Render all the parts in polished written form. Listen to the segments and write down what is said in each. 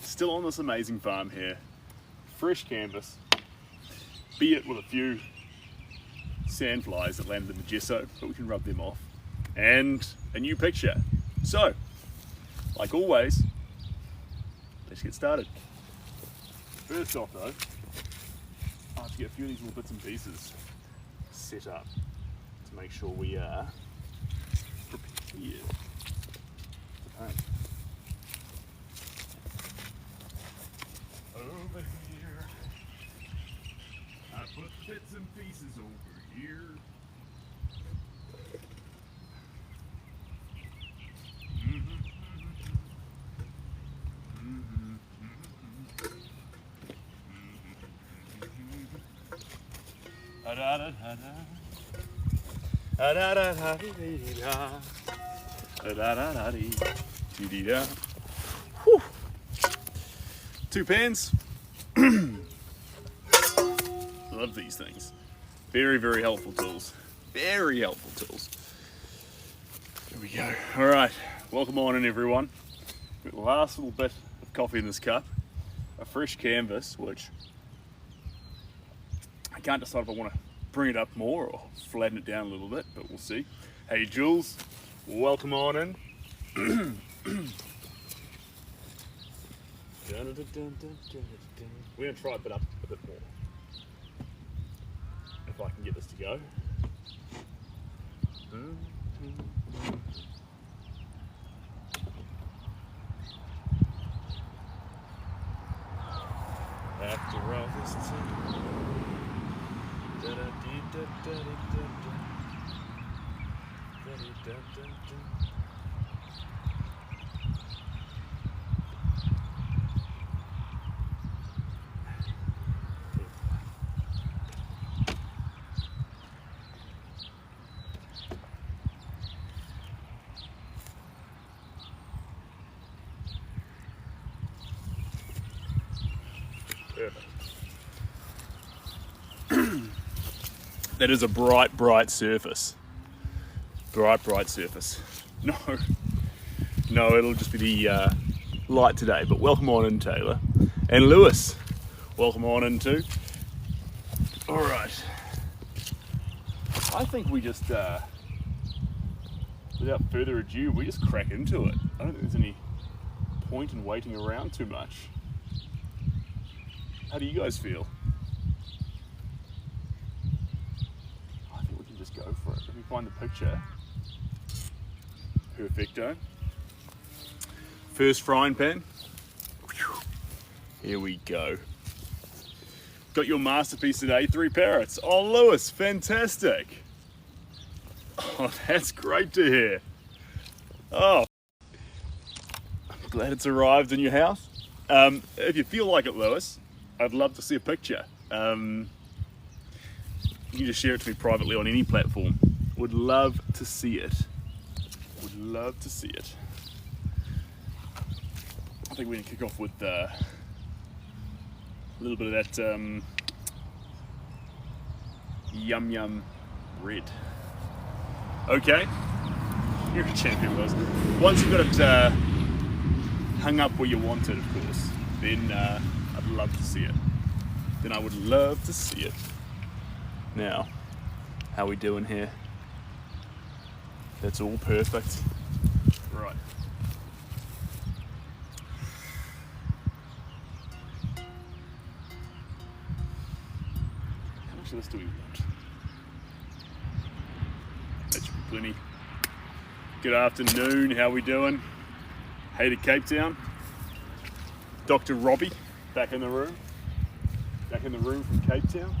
Still on this amazing farm here. Fresh canvas, be it with a few sandflies that landed in the gesso, but we can rub them off. And a new picture. So, like always, let's get started. First off though, I have to get a few of these little bits and pieces set up to make sure we are prepared to paint. Over here, I put bits and pieces over here. Whew. 2 pans. Love these things. Very, very helpful tools. Very helpful tools. There we go. All right, welcome on in everyone. Got the last little bit of coffee in this cup. A fresh canvas, which I can't decide if I want to bring it up more or flatten it down a little bit, but we'll see. Hey Jules, welcome on in. We're going to try it up a bit more. If I can get this to go. After all this time. That is a bright, bright surface. Bright, bright surface. No, it'll just be the light today, but welcome on in, Taylor. And Lewis, welcome on in too. All right. I think we just, without further ado, we just crack into it. I don't think there's any point in waiting around too much. How do you guys feel? Go for it. Let me find the picture. Perfecto. First frying pan. Here we go. Got your masterpiece today, 3 parrots. Oh, Lewis, fantastic. Oh, that's great to hear. Oh, I'm glad it's arrived in your house. If you feel like it, Lewis, I'd love to see a picture. You can just share it to me privately on any platform. Would love to see it. Would love to see it. I think we're gonna kick off with a little bit of that yum yum red. Okay, you're a champion, Lewis. Once you've got it hung up where you want it, of course, then I'd love to see it. Then I would love to see it. Now, how we doing here? That's all perfect. Right. How much of this do we want? That should be plenty. Good afternoon, how we doing? Hey to Cape Town. Dr. Robbie, back in the room. Back in the room from Cape Town.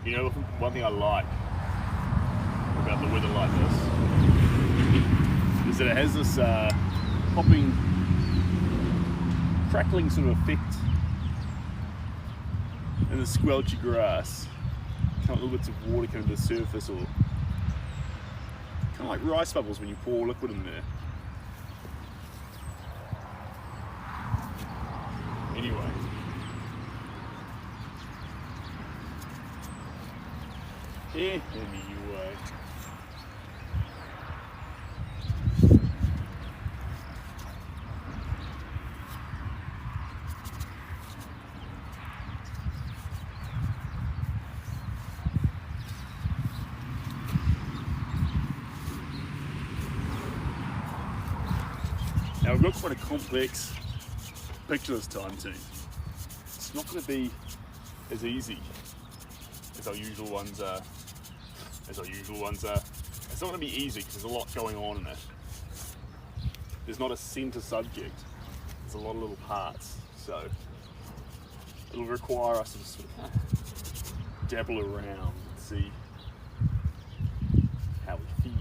You know, one thing I like about the weather like this is that it has this popping, crackling sort of effect in the squelchy grass. Kind of little bits of water coming to the surface, or kind of like rice bubbles when you pour liquid in there. Anyway. Anyway. Now we've got quite a complex picture this time too. It's not going to be as easy as our usual ones are. It's not going to be easy because there's a lot going on in it. There's not a centre subject. There's a lot of little parts. So it'll require us to sort of dabble around and see how we feel.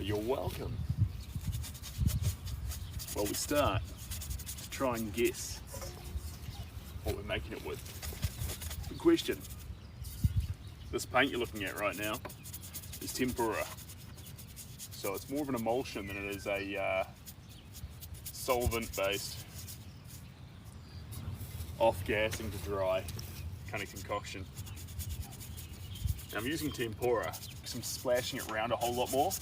You're welcome. Well, we start to try and guess what we're making it with. Good question. This paint you're looking at right now is tempera. So it's more of an emulsion than it is a solvent-based, off-gassing to dry kind of concoction. Now I'm using tempera because I'm splashing it around a whole lot more.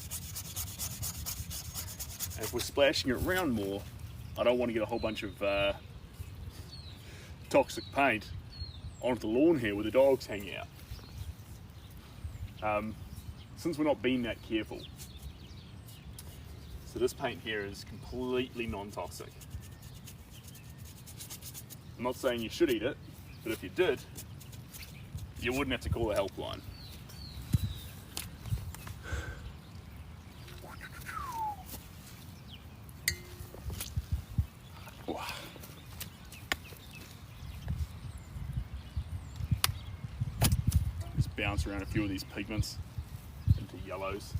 And if we're splashing it around more, I don't want to get a whole bunch of toxic paint onto the lawn here where the dogs hang out. Since we're not being that careful, so this paint here is completely non-toxic. I'm not saying you should eat it, but if you did, you wouldn't have to call the helpline. Bounce around a few of these pigments into yellows.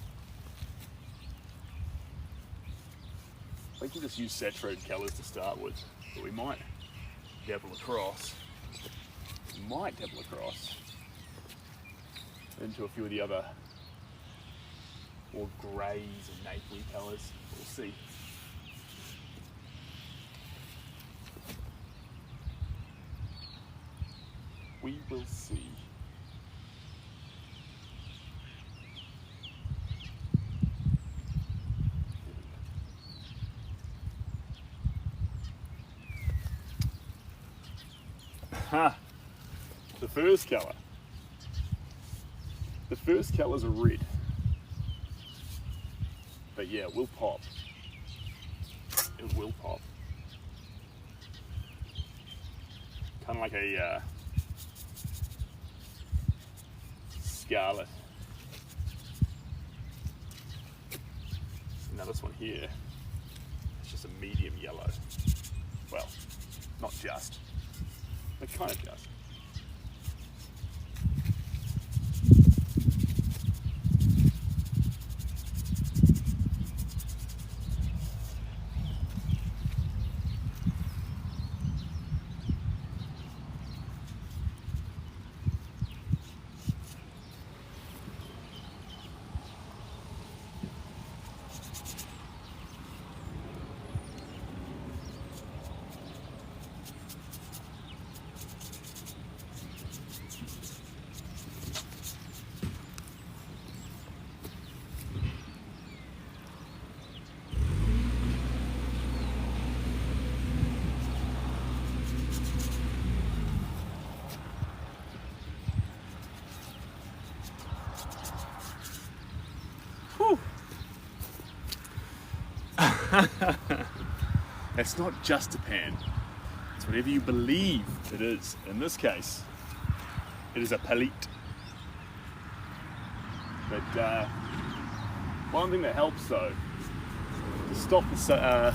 I think we'll just use saturated colours to start with, but we might dabble across into a few of the other more greys and navy colours. We'll see. We will see. The first colour. The first colours are red. But yeah, it will pop. It will pop. Kind of like a scarlet. Now this one here, it's just a medium yellow. Well, not just. But kind of just. It's not just a pan, it's whatever you believe it is. In this case, it is a palette. But one thing that helps though, to stop the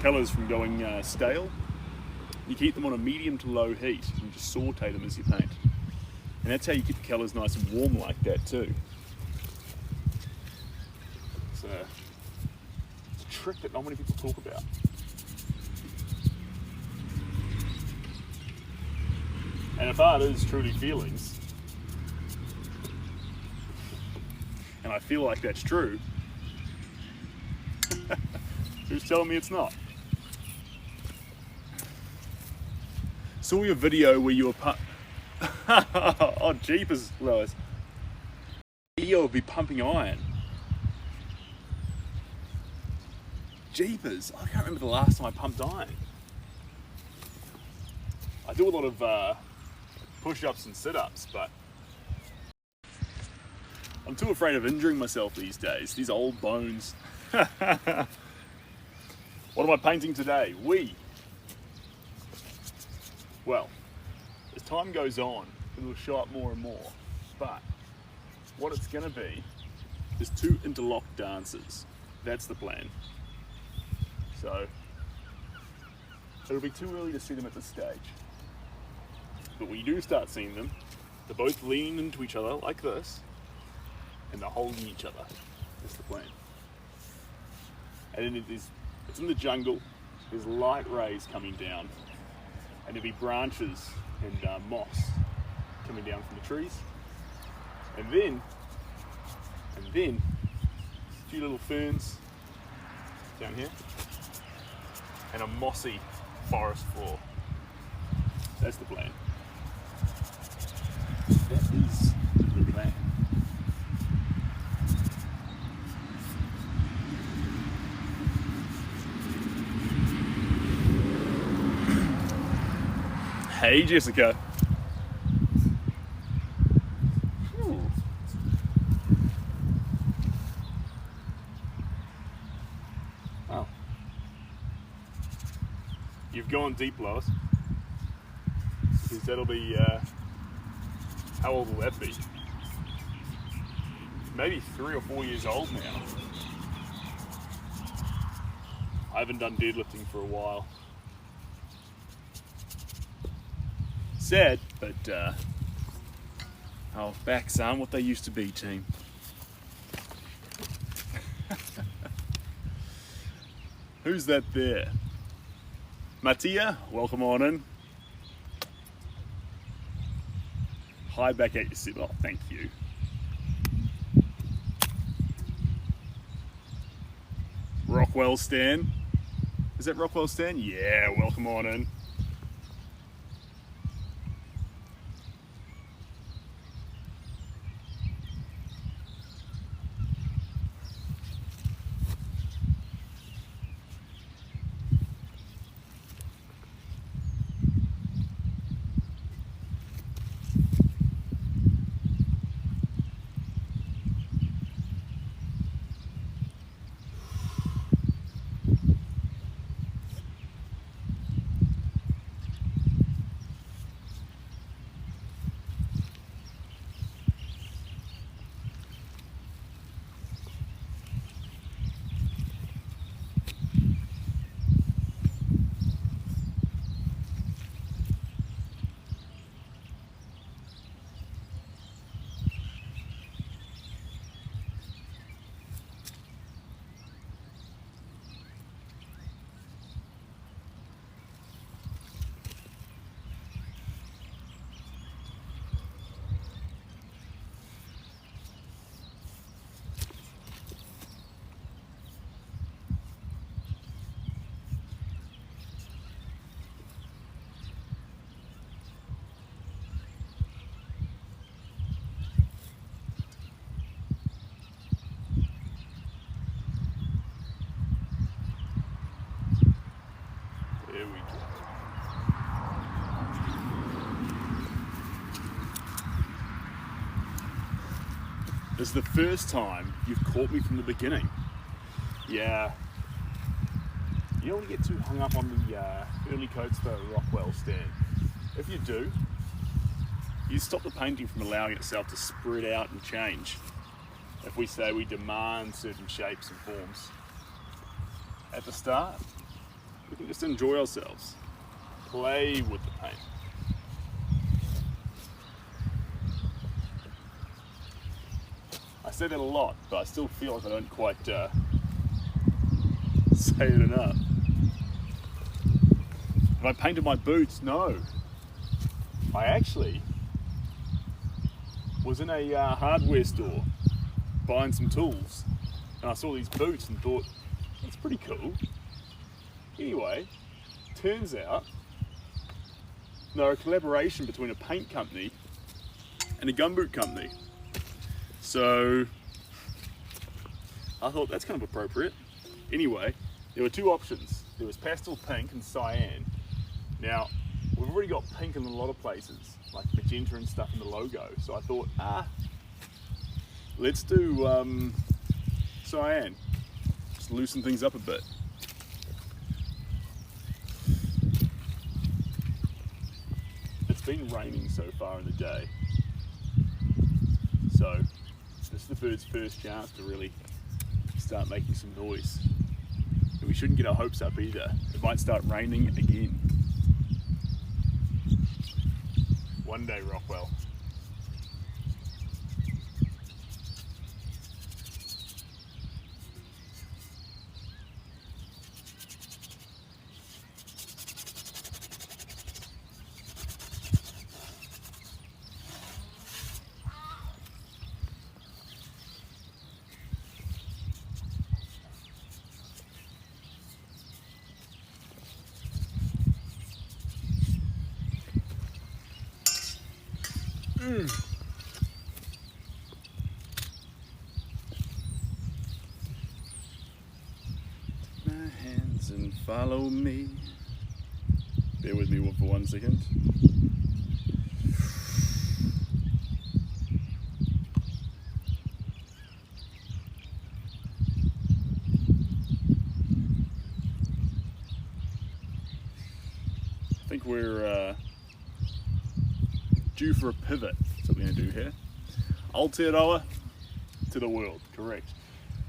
colours from going stale, you keep them on a medium to low heat and just saute them as you paint. And that's how you keep the colours nice and warm like that too. It's a trick that not many people talk about. And if art is truly feelings, and I feel like that's true, who's telling me it's not? Saw your video where you were oh, jeepers, Lois. You would be pumping iron. Jeepers, I can't remember the last time I pumped iron. I do a lot of push-ups and sit-ups, but I'm too afraid of injuring myself these days, these old bones. What am I painting today? Well, as time goes on, it will show up more and more, but what it's going to be is two interlocked dances. That's the plan. So, it'll be too early to see them at this stage. But when you do start seeing them, they're both leaning into each other like this, and they're holding each other. That's the plan. And then it's in the jungle, there's light rays coming down, and there'll be branches and moss coming down from the trees. And then a few little ferns down here, and a mossy forest floor. That's the plan. That is the plan. Hey, Jessica. Oh. You've gone deep, Lois. Because that'll be, how old will that be? Maybe 3 or 4 years old now. I haven't done deadlifting for a while. Sad, but our backs aren't what they used to be, team. Who's that there? Mattia, welcome on in. Hi back at your sit. Oh, thank you. Rockwell Stan. Is that Rockwell Stan? Yeah, welcome on in. This is the first time you've caught me from the beginning. Yeah. You don't want to get too hung up on the early coats though, Rockwell Stan. If you do, you stop the painting from allowing itself to spread out and change. If we say we demand certain shapes and forms at the start, we can just enjoy ourselves, play with the paint. I say that a lot, but I still feel like I don't quite say it enough. Have I painted my boots? No. I actually was in a hardware store buying some tools, and I saw these boots and thought, that's pretty cool. Anyway, turns out they're a collaboration between a paint company and a gumboot company. So I thought that's kind of appropriate. Anyway, there were two options. There was pastel pink and cyan. Now, we've already got pink in a lot of places, like magenta and stuff in the logo. So I thought, let's do cyan. Just loosen things up a bit. It's been raining so far in the day. So this is the bird's first chance to really start making some noise. And we shouldn't get our hopes up either. It might start raining again. One day, Rockwell. Take my hands and follow me. Bear with me for 1 second. I think we're due for a pivot. That's what we're going to do here. Aotearoa to the world, correct.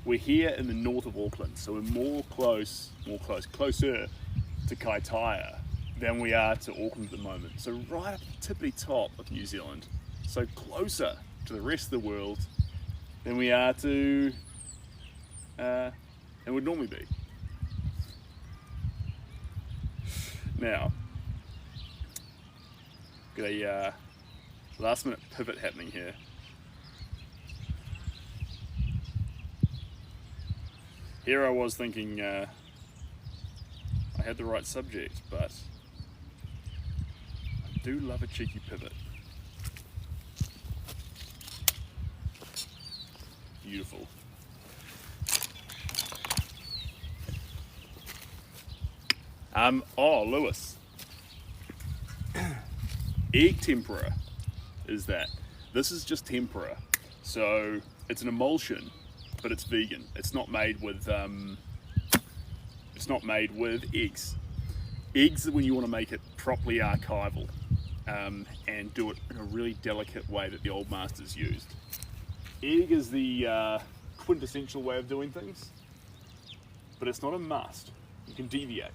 We're here in the north of Auckland, so we're closer to Kaitaia than we are to Auckland at the moment. So right up the tippity top of New Zealand, so closer to the rest of the world than we are to, and would normally be. Now, got a last minute pivot happening here. Here I was thinking I had the right subject, but I do love a cheeky pivot. Beautiful. Lewis. Egg tempera is that. This is just tempera. So it's an emulsion, but it's vegan. It's not made with eggs. Eggs are when you want to make it properly archival and do it in a really delicate way that the old masters used. Egg is the quintessential way of doing things, but it's not a must. You can deviate.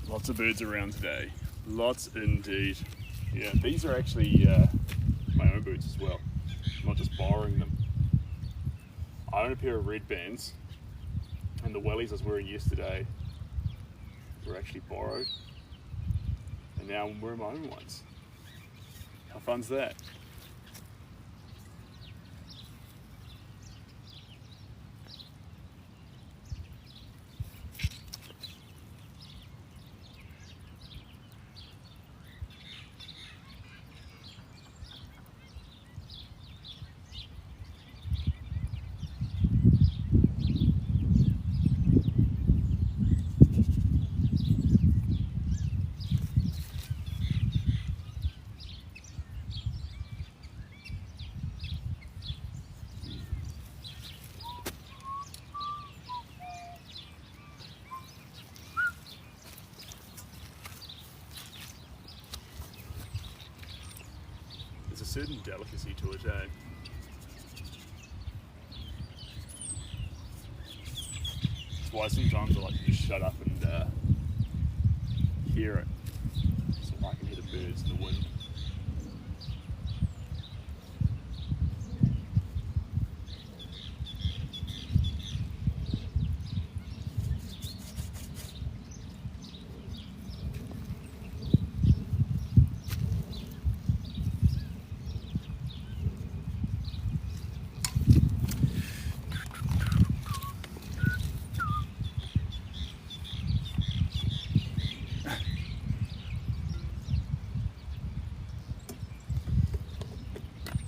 Lots of birds around today. Lots indeed. Yeah, these are actually my own boots as well. I'm not just borrowing them. I own a pair of red bands, and the wellies I was wearing yesterday, were actually borrowed, and now we're my own ones. How fun's that? There's a certain delicacy to it, eh? That's why sometimes I like to just shut up and hear it, so I can hear the birds and the wind.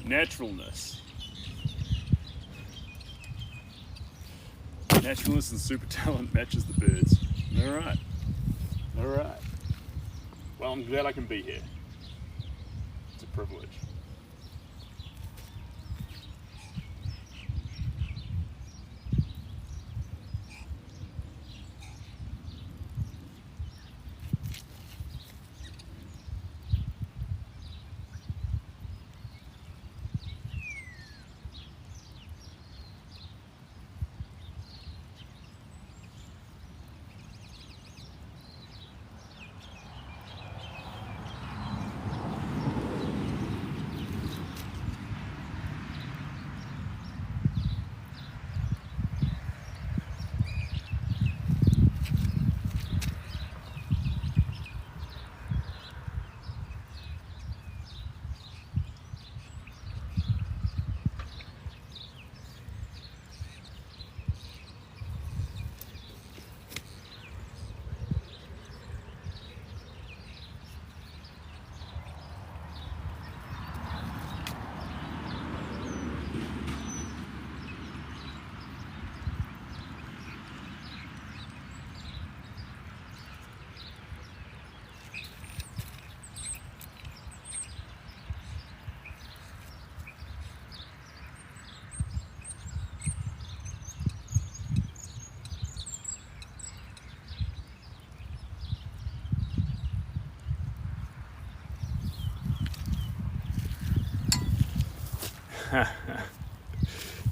Naturalness. Naturalness and super talent matches the birds. Alright. Alright. Well, I'm glad I can be here. It's a privilege.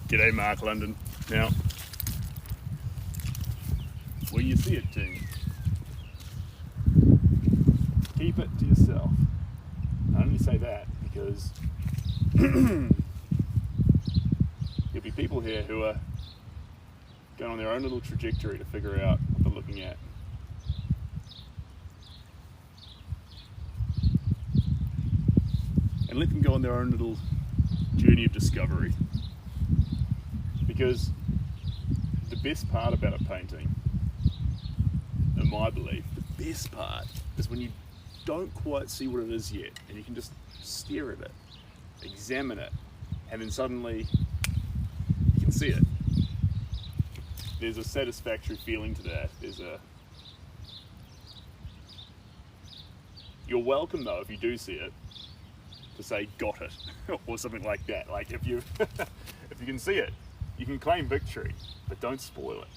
G'day, Mark London. Now, when you see it, team, keep it to yourself. I only say that because there'll be people here who are going on their own little trajectory to figure out what they're looking at. And let them go on their own little journey of discovery. Because the best part about a painting, in my belief, the best part is when you don't quite see what it is yet and you can just stare at it, examine it, and then suddenly you can see it. There's a satisfactory feeling to that. You're welcome though if you do see it to say got it or something like that. Like if you if you can see it, you can claim victory, but don't spoil it.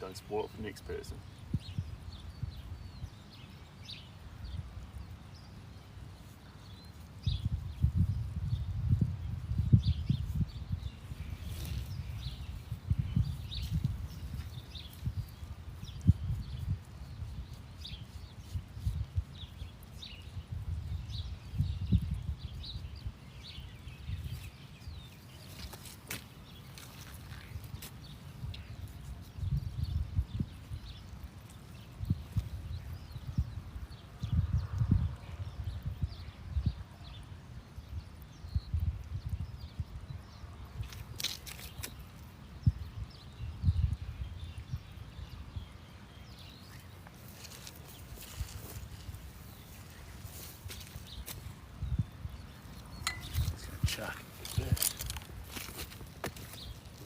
Don't spoil it for the next person.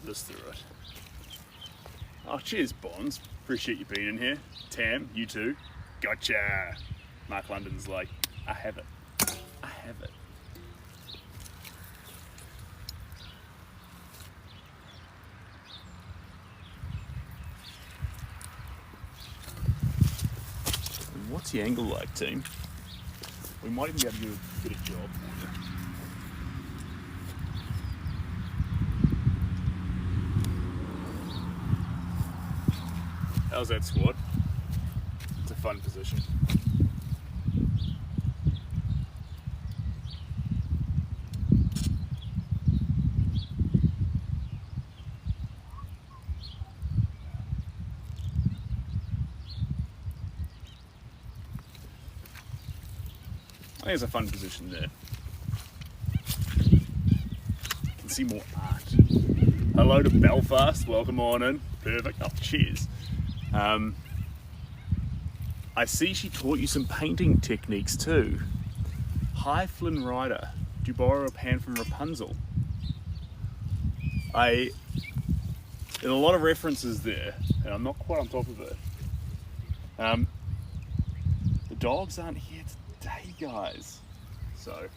this through it. Oh, cheers, Bonds. Appreciate you being in here. Tam, you too. Gotcha. Mark London's like, I have it. I have it. What's the angle like, team? We might even be able to do a bit of job for you. How's that squat? It's a fun position. I think it's a fun position there. You can see more art. Hello to Belfast, welcome on in. Perfect. Oh, cheers. I see she taught you some painting techniques too. Hi Flynn Rider, do you borrow a pan from Rapunzel? There's a lot of references there, and I'm not quite on top of it. The dogs aren't here today, guys, so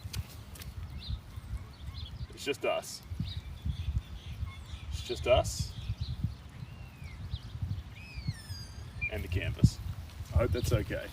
it's just us. It's just us and the canvas. I hope that's okay.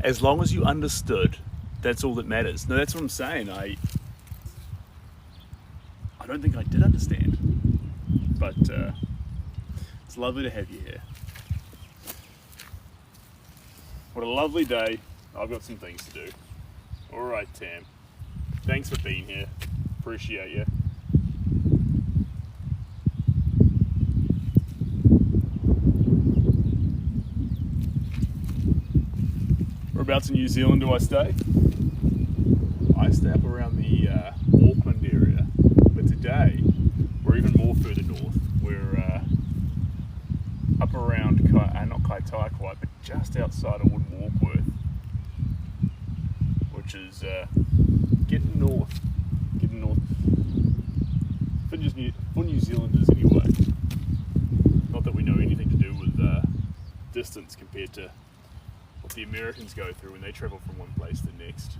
As long as you understood, that's all that matters. No, that's what I'm saying. I don't think I did understand, but it's lovely to have you here. What a lovely day. I've got some things to do. All right, Tam. Thanks for being here. Appreciate you. Whereabouts in New Zealand do I stay? I stay up around the Auckland area, but today we're even more further north. We're up around, not Kaitaia quite, but just outside of Wood Warkworth, which is getting north. For New Zealanders anyway. Not that we know anything to do with distance compared to what the Americans go through when they travel from one place to the next.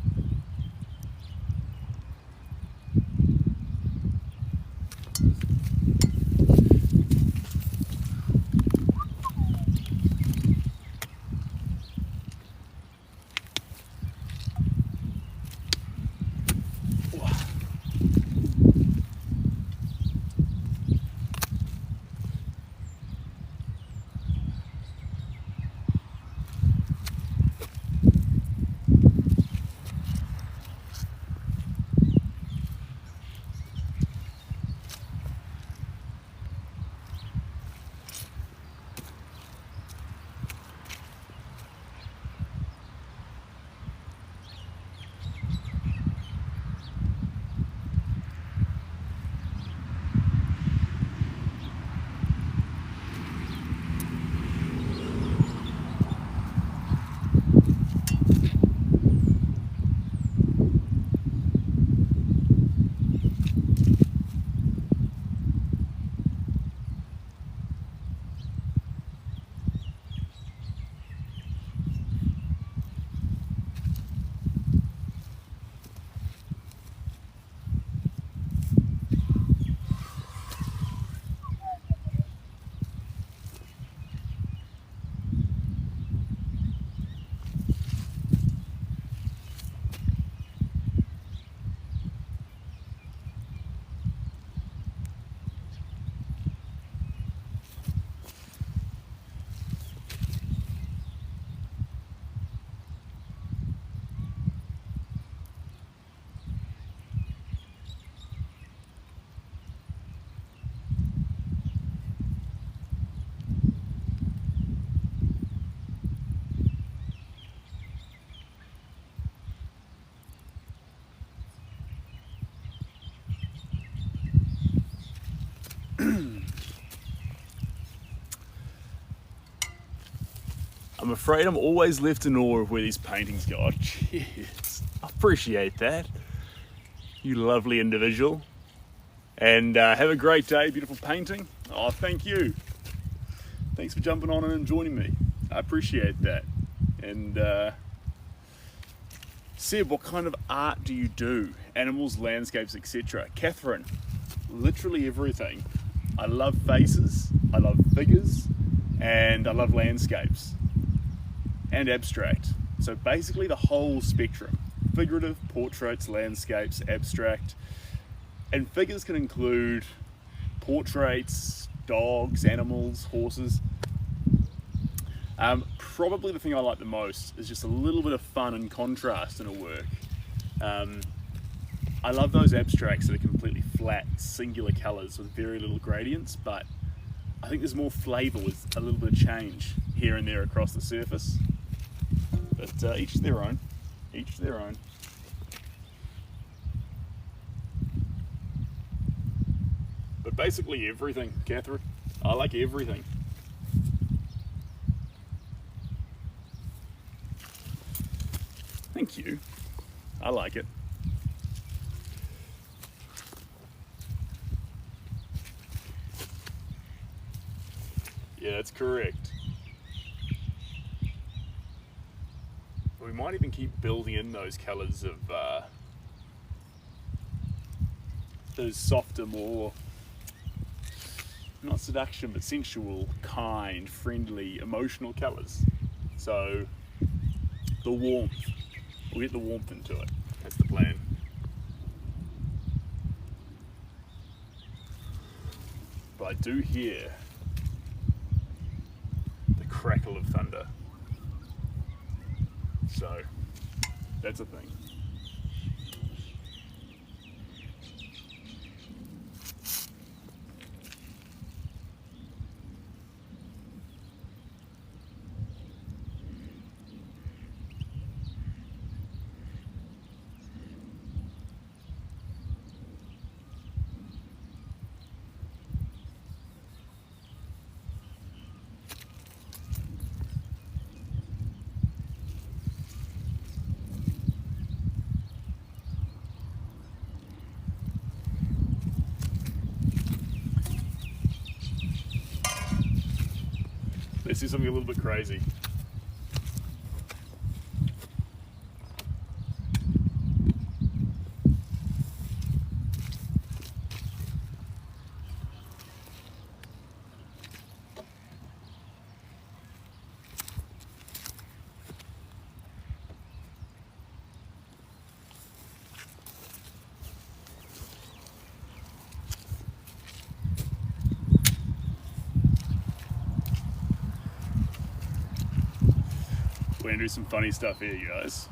I'm afraid I'm always left in awe of where these paintings go. Oh, cheers. I appreciate that. You lovely individual. And have a great day, beautiful painting. Oh, thank you. Thanks for jumping on and joining me. I appreciate that. And Seb, what kind of art do you do? Animals, landscapes, etc. Catherine, literally everything. I love faces, I love figures, and I love landscapes and abstract. So basically the whole spectrum. Figurative, portraits, landscapes, abstract. And figures can include portraits, dogs, animals, horses. Probably the thing I like the most is just a little bit of fun and contrast in a work. I love those abstracts that are completely flat, singular colours with very little gradients, but I think there's more flavour with a little bit of change here and there across the surface. But each their own, each their own. But basically everything, Catherine. I like everything. Thank you. I like it. Yeah, that's correct. We might even keep building in those colours of those softer, more, not seduction, but sensual, kind, friendly, emotional colours. So the warmth, we'll get the warmth into it. That's the plan. But I do hear the crackle of thunder. So that's a thing. Let's do something a little bit crazy. We're gonna do some funny stuff here, you guys.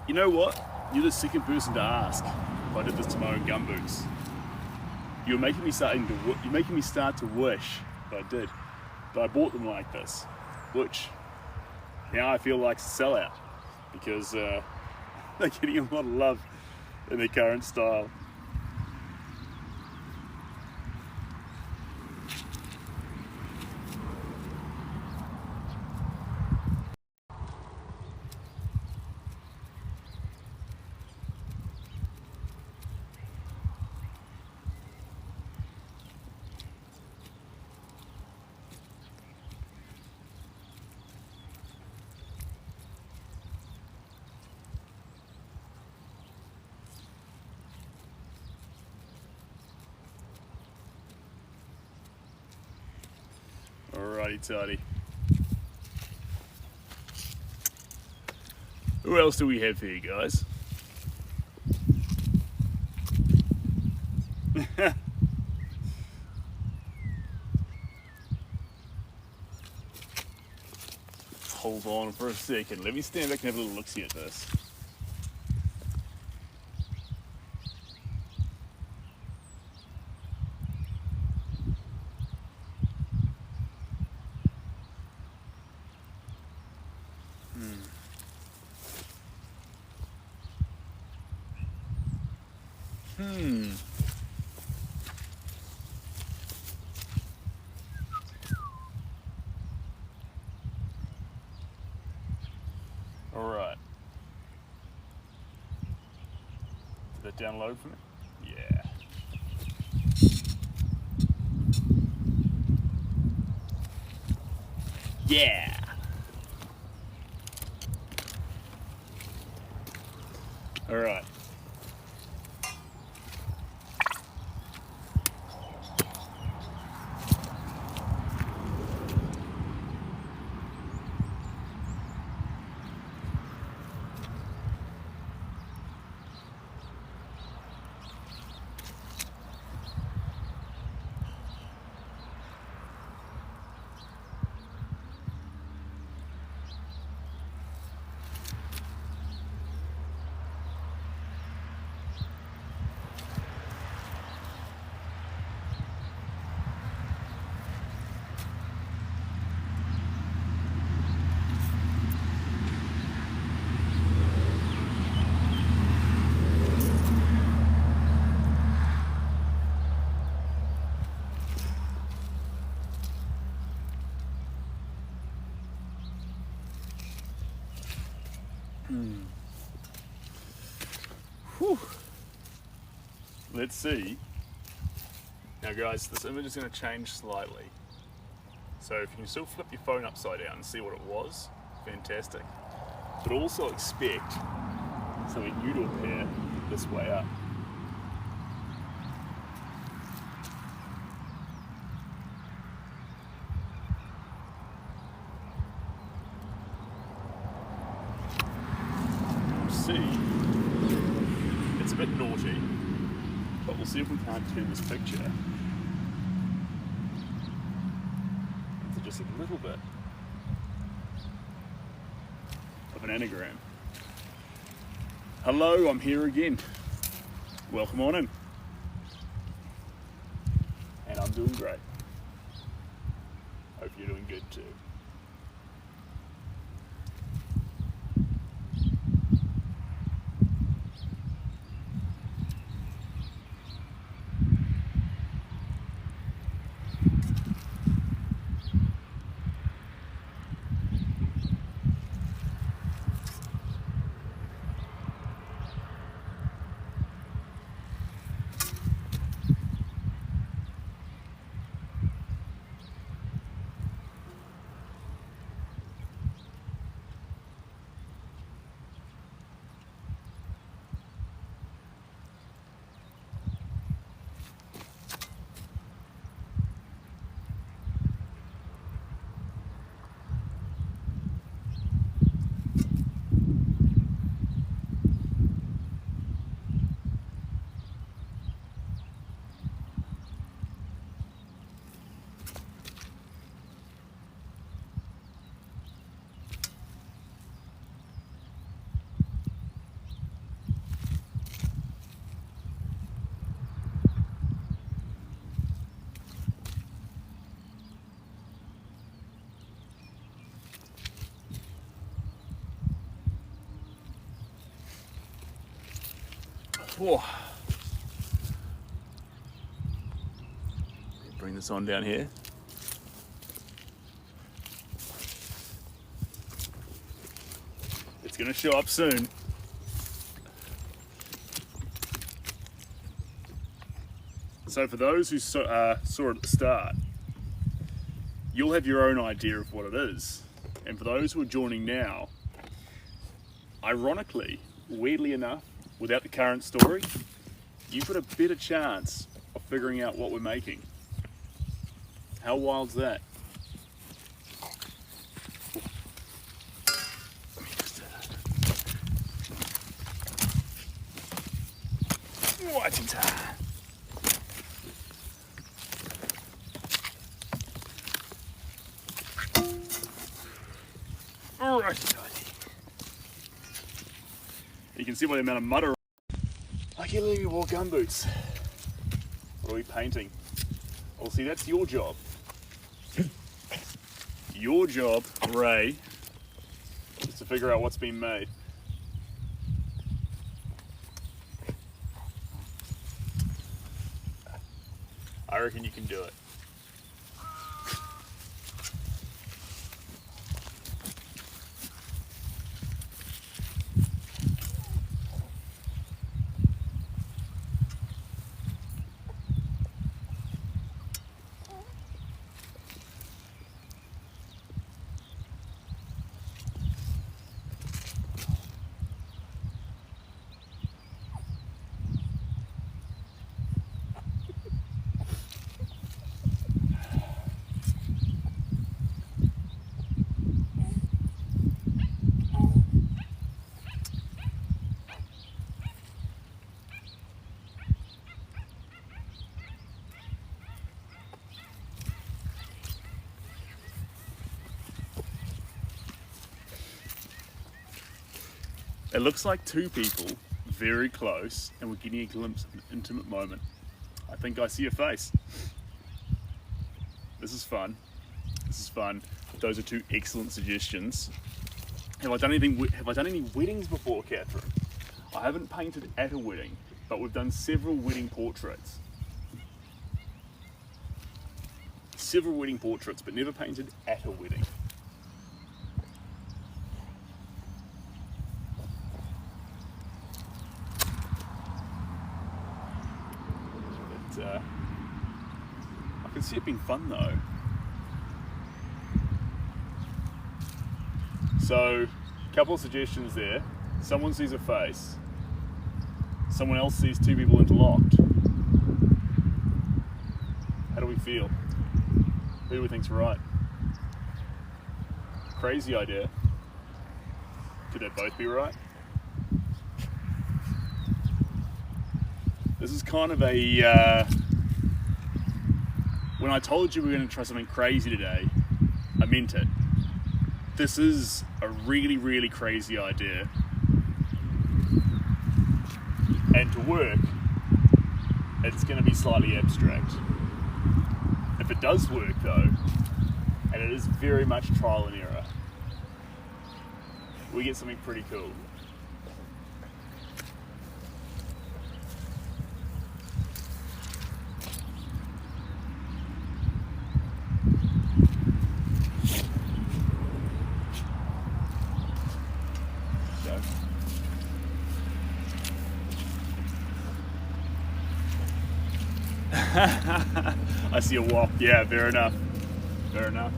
You know what? You're the second person to ask if I did this to my own gumboots. You're making me start to wish if I did, but I bought them like this, which now I feel like a sellout because they're getting a lot of love in their current style. Alrighty tidy. Who else do we have here, guys? Hold on for a second. Let me stand back and have a little look-see at this. that download for me? Yeah. Yeah. All right. Whew. Let's see. Now guys, this image is going to change slightly. So if you can still flip your phone upside down and see what it was, fantastic. But also expect something new to appear this way up. See, it's a bit naughty, but we'll see if we can't turn this picture into just a little bit of an anagram. Hello, I'm here again. Welcome on in. And I'm doing great. Hope you're doing good too. Whoa. Bring this on down here. It's going to show up soon. So for those who saw it at the start, you'll have your own idea of what it is. And for those who are joining now, ironically, weirdly enough, without the current story, you've got a better chance of figuring out what we're making. How wild's that? Right in time. Right. You can see by the amount of mud. I can't believe you wore gumboots. What are we painting? Well, see, that's your job. Your job, Ray, is to figure out what's been made. I reckon you can do it. It looks like two people very close and we're getting a glimpse of an intimate moment. I think I see a face. This is fun. This is fun. Those are two excellent suggestions. Have I done any weddings before, Catherine? I haven't painted at a wedding, but we've done several wedding portraits. Several wedding portraits, but never painted at a wedding. But, I can see it being fun though. So, a couple of suggestions there. Someone sees a face. Someone else sees two people interlocked. How do we feel? Who do we think's right? Crazy idea. Could they both be right? This is kind of a... when I told you we were going to try something crazy today, I meant it. This is a really, really crazy idea. And to work, it's going to be slightly abstract. If it does work though, and it is very much trial and error, we get something pretty cool. I see a walk. Yeah, fair enough. Fair enough.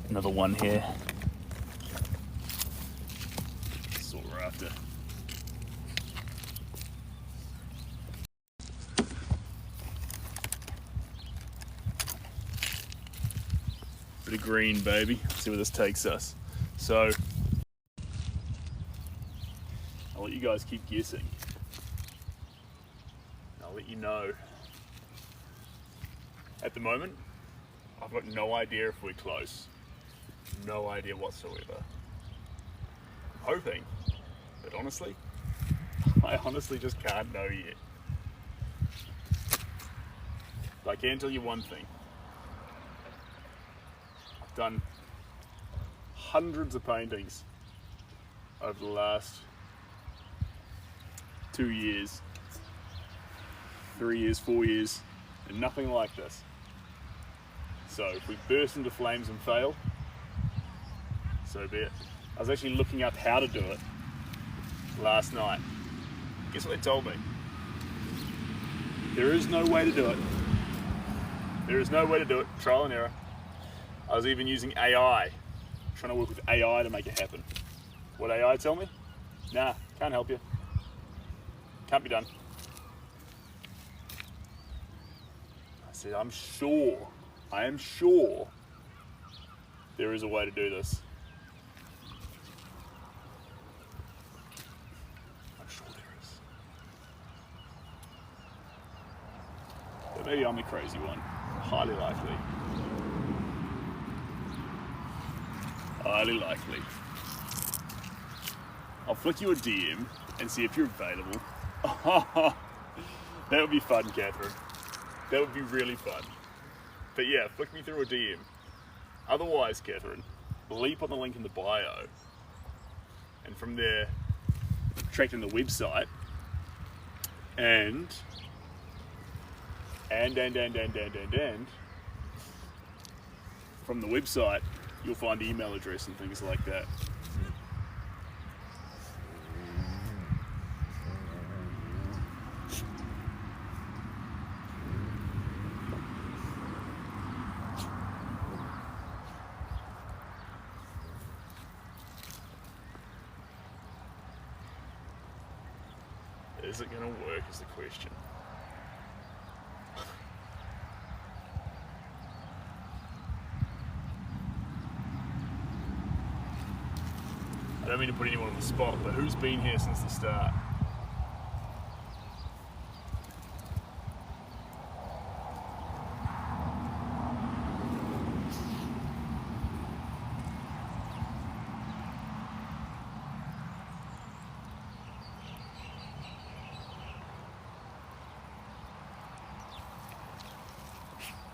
Another one here. That's what we're after. Bit of green, baby. Let's see where this takes us. So, I'll let you guys keep guessing. I'll let you know. At the moment, I've got no idea if we're close. No idea whatsoever. I'm hoping, but honestly, I honestly just can't know yet. But I can tell you one thing. I've done hundreds of paintings over the last 2 years, 3 years, 4 years, and nothing like this. So if we burst into flames and fail, so be it. I was actually looking up how to do it last night. Guess what they told me? There is no way to do it. There is no way to do it. Trial and error. I was even using AI, trying to work with AI to make it happen. What AI tell me? Nah, can't help you. Can't be done. I said, I am sure there is a way to do this. Maybe I'm the crazy one. Highly likely. Highly likely. I'll flick you a DM and see if you're available. That would be fun, Catherine. That would be really fun. But yeah, flick me through a DM. Otherwise, Catherine, leap on the link in the bio. And from there, track in the website. And from the website you'll find the email address and things like that. Is it going to work is the question. I don't mean to put anyone on the spot, but who's been here since the start?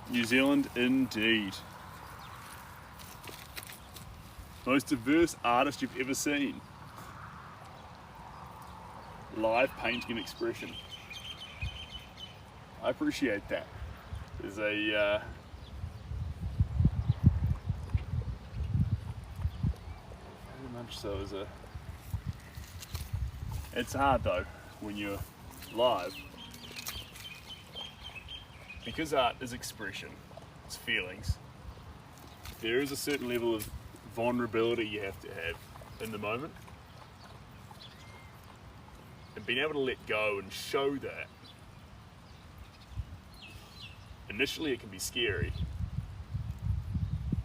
New Zealand indeed. Most diverse artist you've ever seen. Live painting and expression. I appreciate that. There's a very much so as a. It's hard though when you're live. Because art is expression, it's feelings, there is a certain level of vulnerability you have to have in the moment. And being able to let go and show that, initially it can be scary.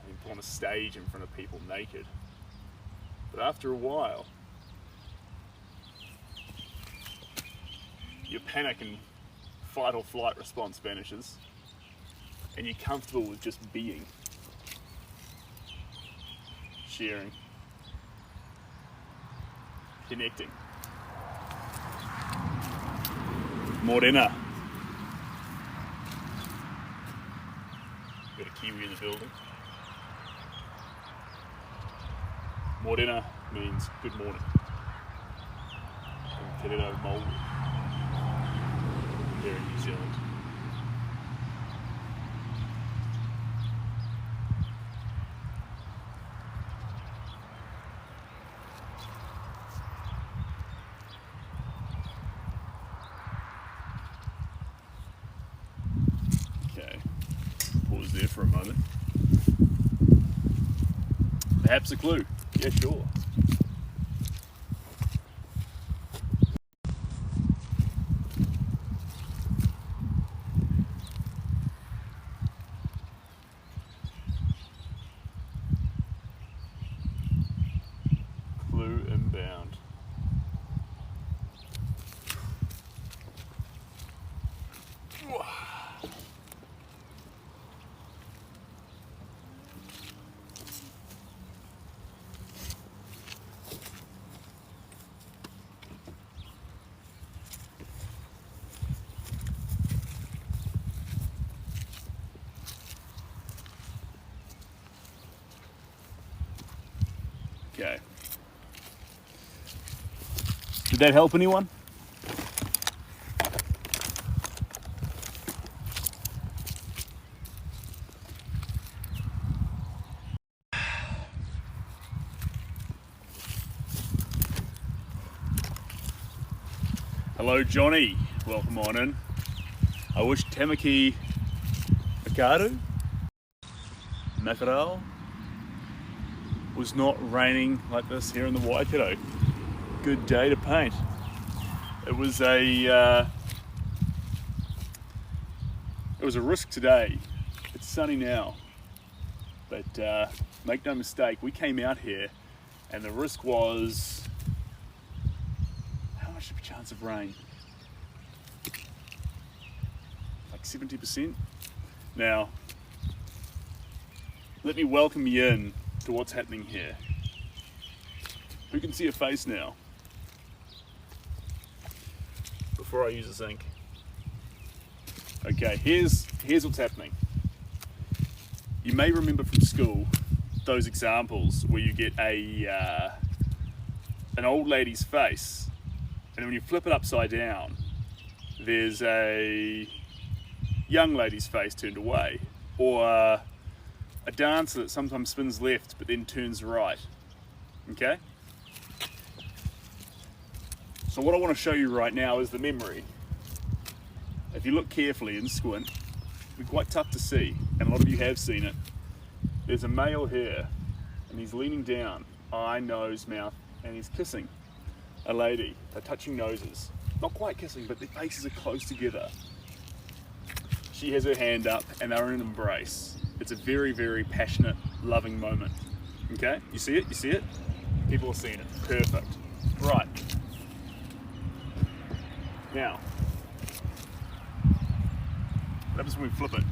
Being put on a stage in front of people naked. But after a while, your panic and fight or flight response vanishes and you're comfortable with just being, sharing, connecting. Morena. Got a Kiwi in the building. Morena means good morning. Te reo Māori. Here in New Zealand. Okay, pause there for a moment. Perhaps a clue. Yeah, sure. Inbound. Okay. Did that help anyone? Hello Johnny, welcome on in. I wish Tamaki Mackerel was not raining like this here in the Waikato. Good day to paint. It was a risk today. It's sunny now, but make no mistake, we came out here and the risk was, how much of a chance of rain? Like 70%. Now, let me welcome you in to what's happening here. Who can see a face now? Before I use this ink. Okay, here's what's happening. You may remember from school those examples where you get an old lady's face, and when you flip it upside down, there's a young lady's face turned away, or a dancer that sometimes spins left but then turns right. Okay? So what I want to show you right now is the memory. If you look carefully and squint, it'll be quite tough to see, and a lot of you have seen it. There's a male here, and he's leaning down, eye, nose, mouth, and he's kissing a lady. They're touching noses. not quite kissing, but their faces are close together. She has her hand up and they're in an embrace. It's a very, very passionate, loving moment. Okay, you see it? You see it? People are seeing it. Perfect. Right. Now, what happens when we flip it?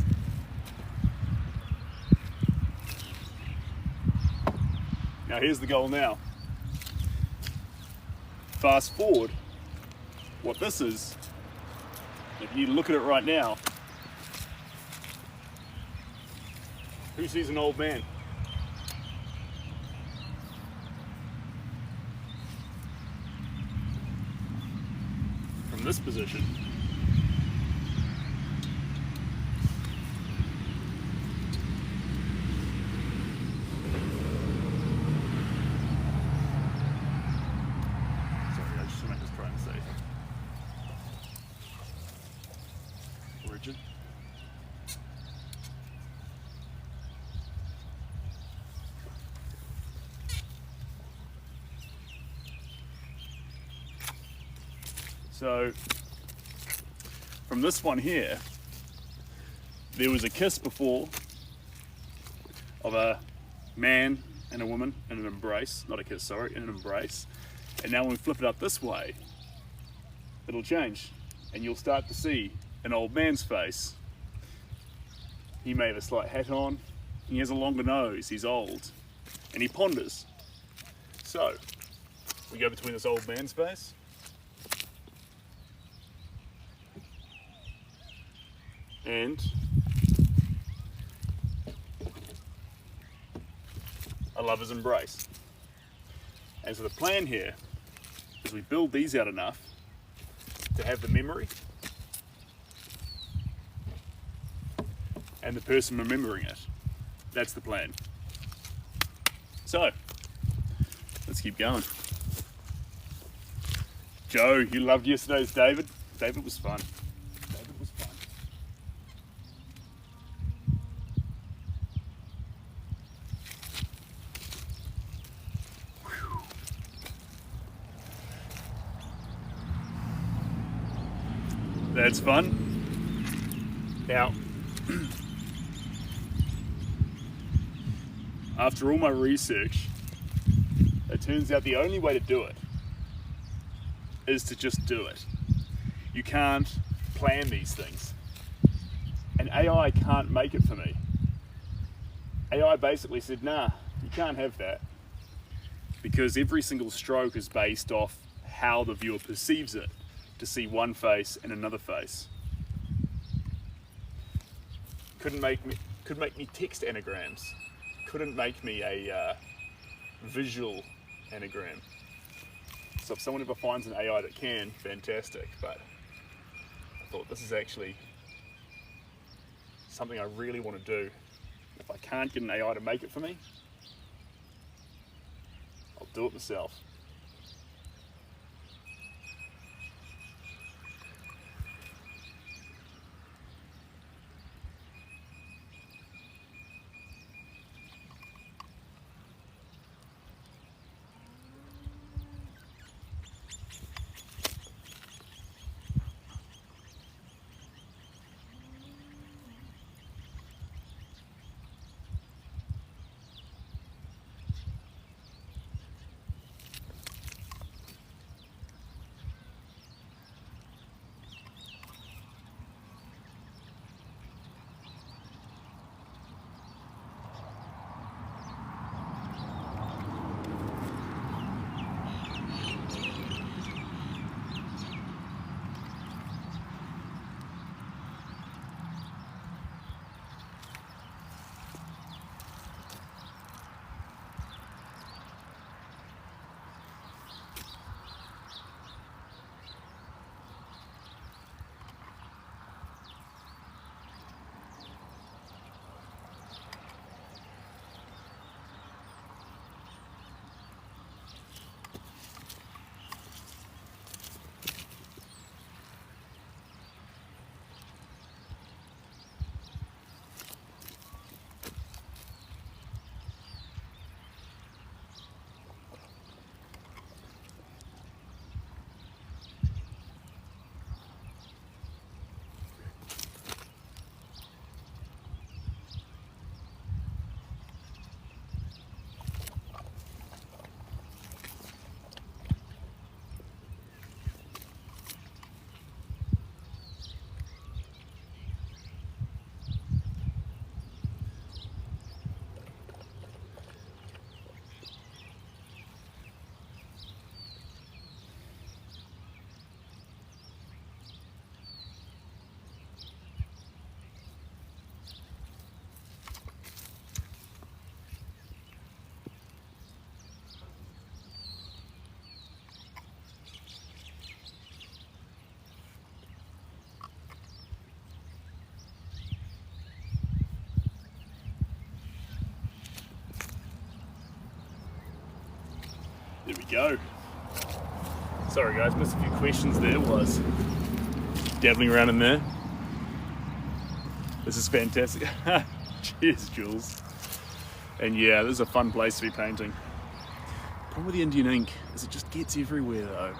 Now here's the goal now. Fast forward, what this is, if you look at it right now, who sees an old man? From this position, origin. So from this one here, there was a kiss before of a man and a woman in an embrace, not a kiss, sorry, in an embrace. And now when we flip it up this way, it'll change and you'll start to see an old man's face. He may have a slight hat on, he has a longer nose, he's old, and he ponders. So, we go between this old man's face and a lover's embrace. And so the plan here is we build these out enough to have the memory and the person remembering it. That's the plan. So, let's keep going. Joe, you loved yesterday's David. David was fun. David was fun. Whew. That's fun. Now, after all my research, it turns out the only way to do it is to just do it. You can't plan these things. And AI can't make it for me. AI basically said, nah, you can't have that. Because every single stroke is based off how the viewer perceives it, to see one face and another face. Couldn't make me text anagrams. Couldn't make me a visual anagram. So if someone ever finds an AI that can, fantastic, but I thought this is actually something I really want to do. If I can't get an AI to make it for me, I'll do it myself. we go. Sorry guys, missed a few questions there. Was dabbling around in there. This is fantastic. Cheers, Jules. And yeah, this is a fun place to be painting. The problem with the Indian ink is it just gets everywhere though.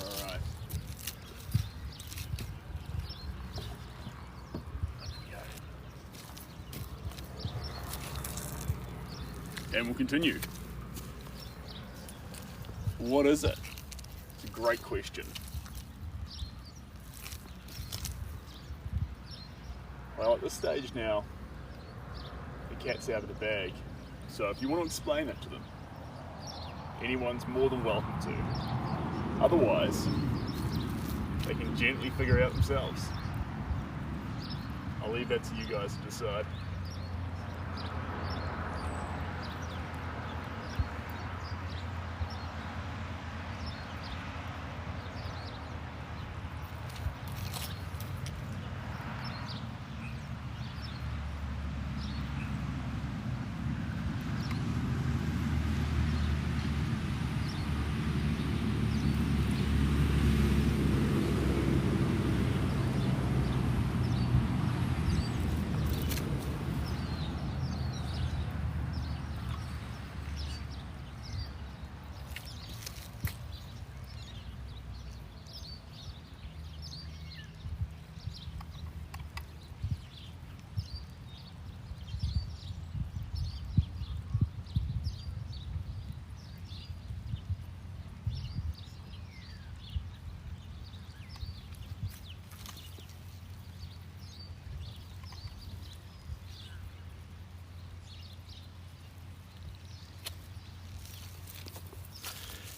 Alright. And we'll continue. What is it? It's a great question. Well, at this stage now, the cat's out of the bag. So if you want to explain it to them, anyone's more than welcome to. Otherwise, they can gently figure it out themselves. I'll leave that to you guys to decide.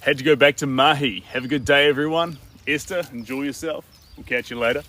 Had to go back to mahi. Have a good day, everyone. Esther, enjoy yourself. We'll catch you later.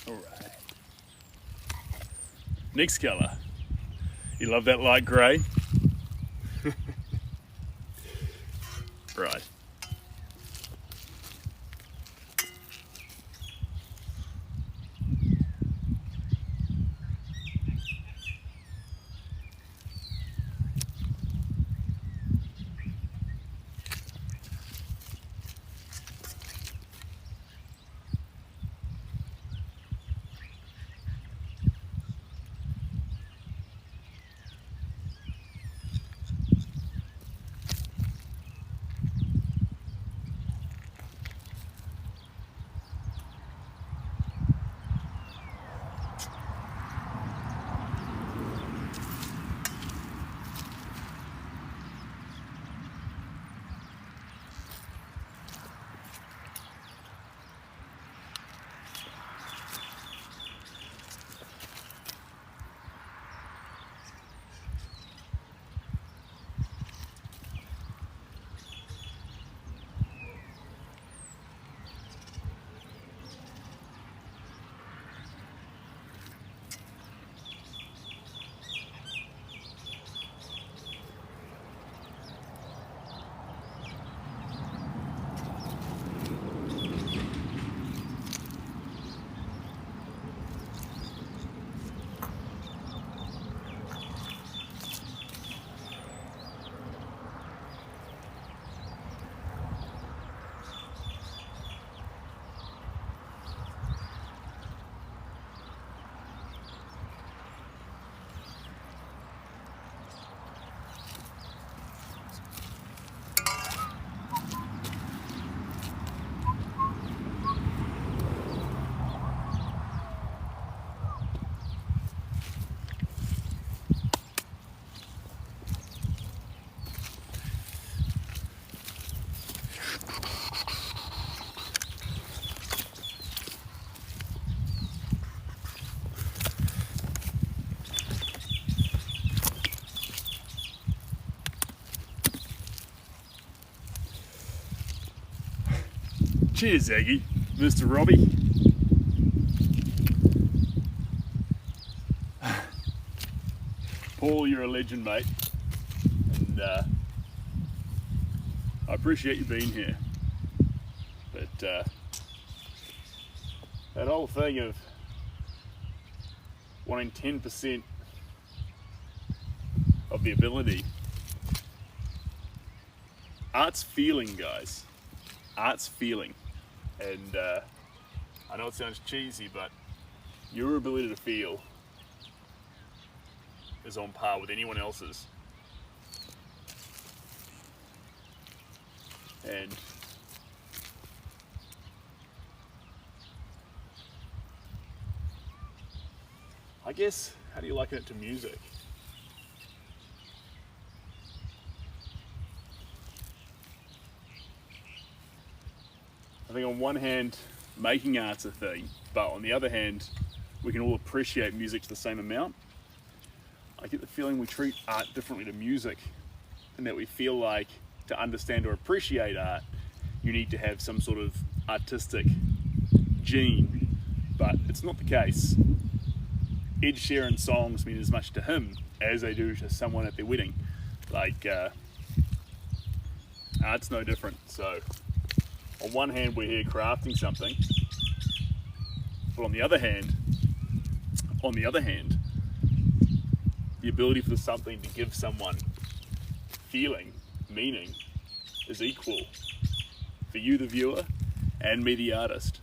All right. Next color. You love that light gray? Right. Cheers, Aggie, Mr. Robbie. Paul, you're a legend, mate, and I appreciate you being here. But that whole thing of wanting 10% of the ability, art's feeling, guys. Art's feeling. And I know it sounds cheesy, but your ability to feel is on par with anyone else's. And I guess, how do you liken it to music? I think on one hand, making art's a thing, but on the other hand, we can all appreciate music to the same amount. I get the feeling we treat art differently to music, and that we feel like to understand or appreciate art, you need to have some sort of artistic gene, but it's not the case. Ed Sheeran's songs mean as much to him as they do to someone at their wedding. Like, art's no different. So, on one hand, we're here crafting something, but on the other hand, the ability for something to give someone feeling, meaning, is equal for you, the viewer, and me, the artist.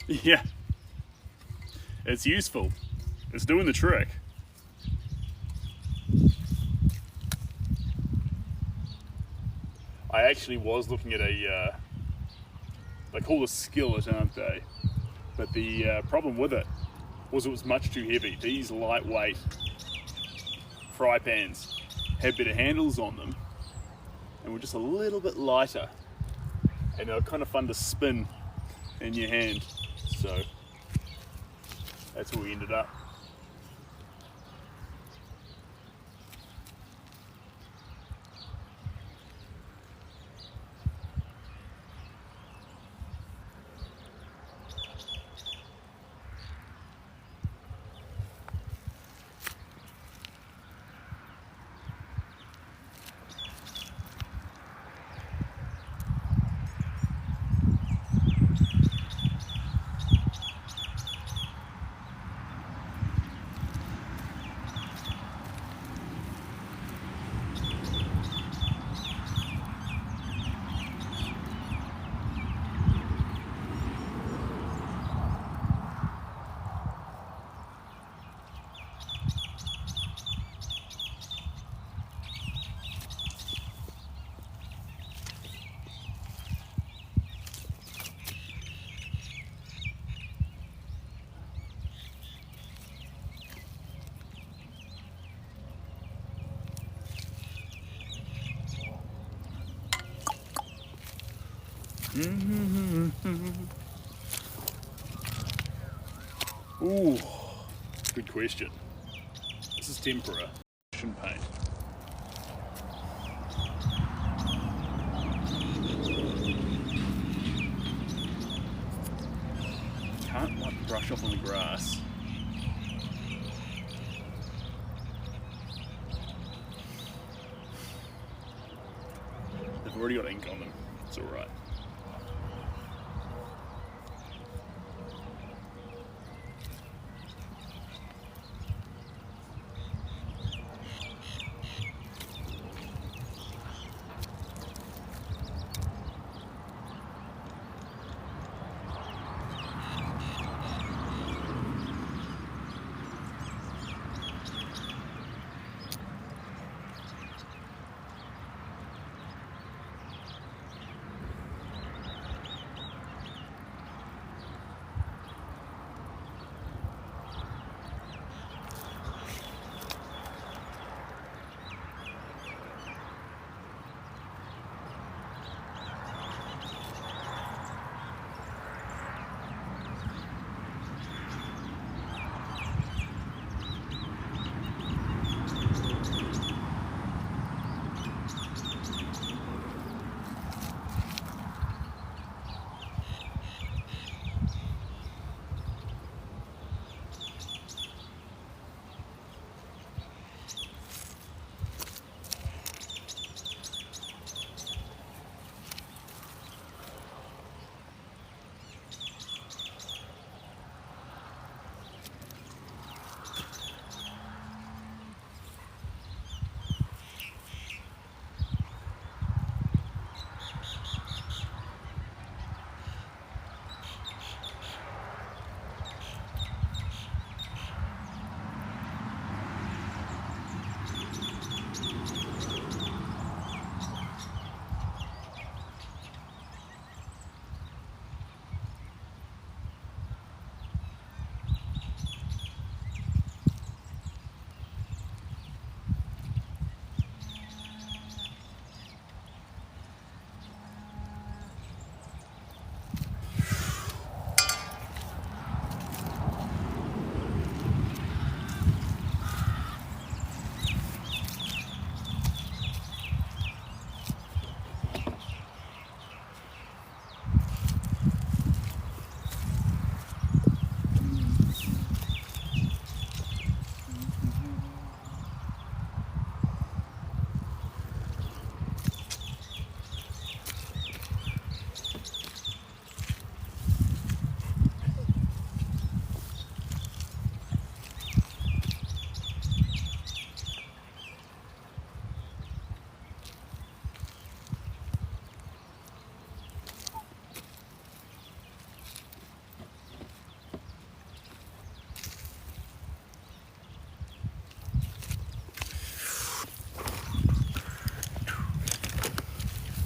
Yeah, it's useful. It's doing the trick. I actually was looking at they call this skillet, aren't they? But the problem with it was much too heavy. These lightweight fry pans had better handles on them and were just a little bit lighter, and they were kind of fun to spin in your hand. So that's where we ended up. Ooh, good question. This is tempera. Paint. brush off on the grass. They've already got ink on them, it's alright.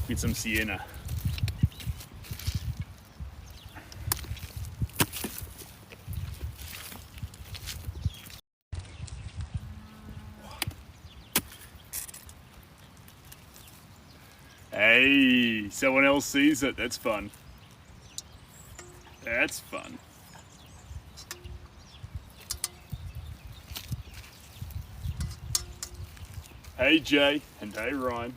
Get some sienna. Hey, someone else sees it. That's fun. That's fun. Hey Jay, and hey Ryan.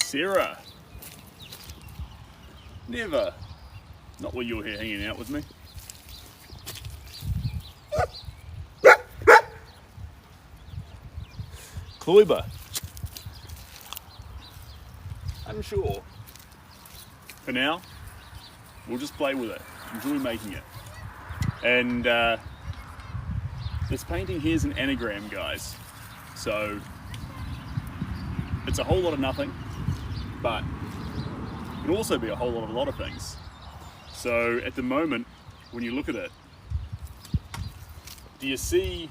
Sarah. Never. Not while you're here hanging out with me. Kloiber. Unsure. For now, we'll just play with it. Enjoy making it. And this painting here is an anagram, guys. So it's a whole lot of nothing, but it can also be a whole lot of a lot of things. So at the moment, when you look at it, do you see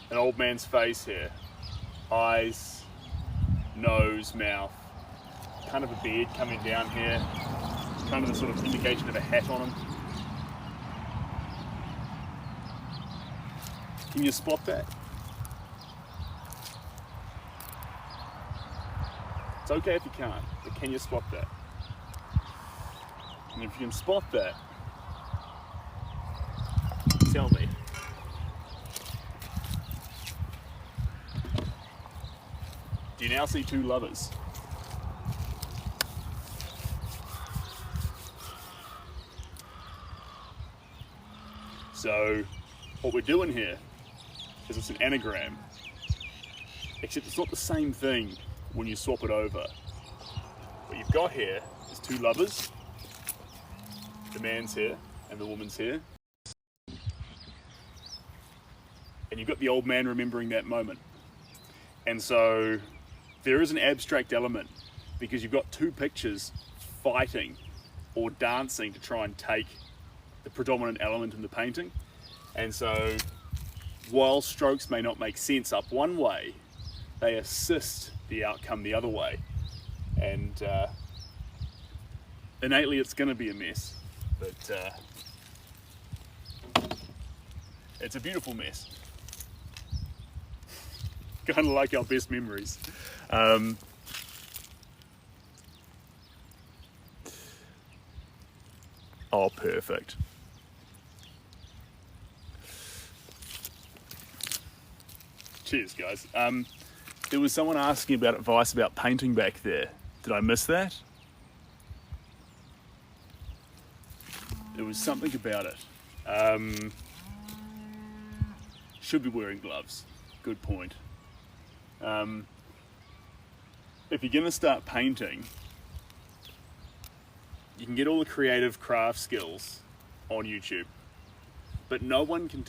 an old man's face here? Eyes, nose, mouth, kind of a beard coming down here, kind of a sort of indication of a hat on him. Can you spot that? It's okay if you can't, but can you spot that? And if you can spot that, tell me. Do you now see two lovers? So what we're doing here is it's an anagram, except it's not the same thing when you swap it over. What you've got here is two lovers, the man's here and the woman's here, and you've got the old man remembering that moment. And so there is an abstract element because you've got two pictures fighting or dancing to try and take the predominant element in the painting. And so while strokes may not make sense up one way, they assist the outcome the other way. And innately it's going to be a mess, but it's a beautiful mess. Kind of like our best memories. Oh, perfect. Cheers, guys. There was someone asking about advice about painting back there. Did I miss that? There was something about it. Should be wearing gloves. Good point. If you're going to start painting, you can get all the creative craft skills on YouTube, but no one can.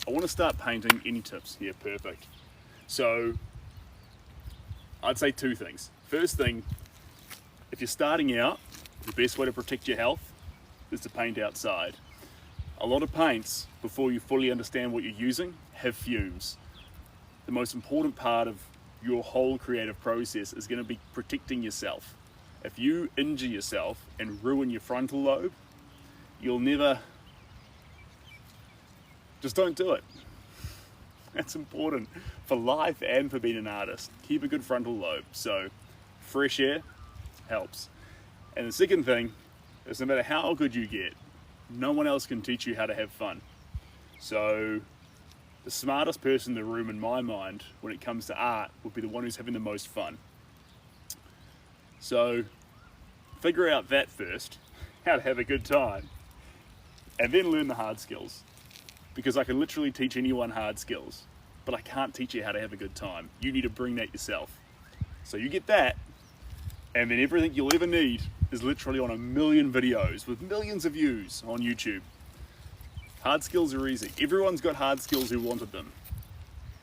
I want to start painting. Any tips here? Perfect. So I'd say two things. First thing, if you're starting out, the best way to protect your health is to paint outside. A lot of paints, before you fully understand what you're using, have fumes. The most important part of your whole creative process is going to be protecting yourself. If you injure yourself and ruin your frontal lobe, you'll never, just don't do it. That's important for life and for being an artist. Keep a good frontal lobe. So fresh air helps. And the second thing is, no matter how good you get, no one else can teach you how to have fun. So the smartest person in the room, in my mind, when it comes to art, would be the one who's having the most fun. So figure out that first, how to have a good time, and then learn the hard skills. Because I can literally teach anyone hard skills, but I can't teach you how to have a good time. You need to bring that yourself. So you get that, and then everything you'll ever need is literally on 1 million videos with millions of views on YouTube. Hard skills are easy. Everyone's got hard skills who wanted them,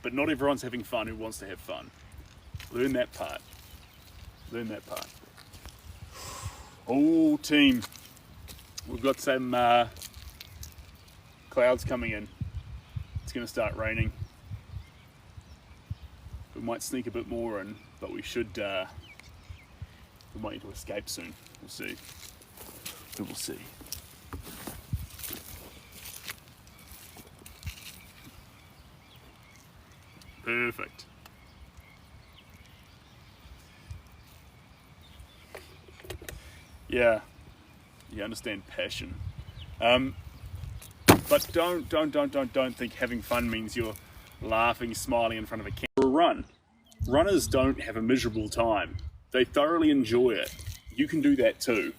but not everyone's having fun who wants to have fun. Learn that part. Learn that part. Oh, team. We've got some clouds coming in. It's going to start raining. We might sneak a bit more in, but we should, we might need to escape soon. We'll see. We will see. Perfect. Yeah, you understand passion. But don't think having fun means you're laughing, smiling in front of a camera. Run. Runners don't have a miserable time. They thoroughly enjoy it. You can do that too.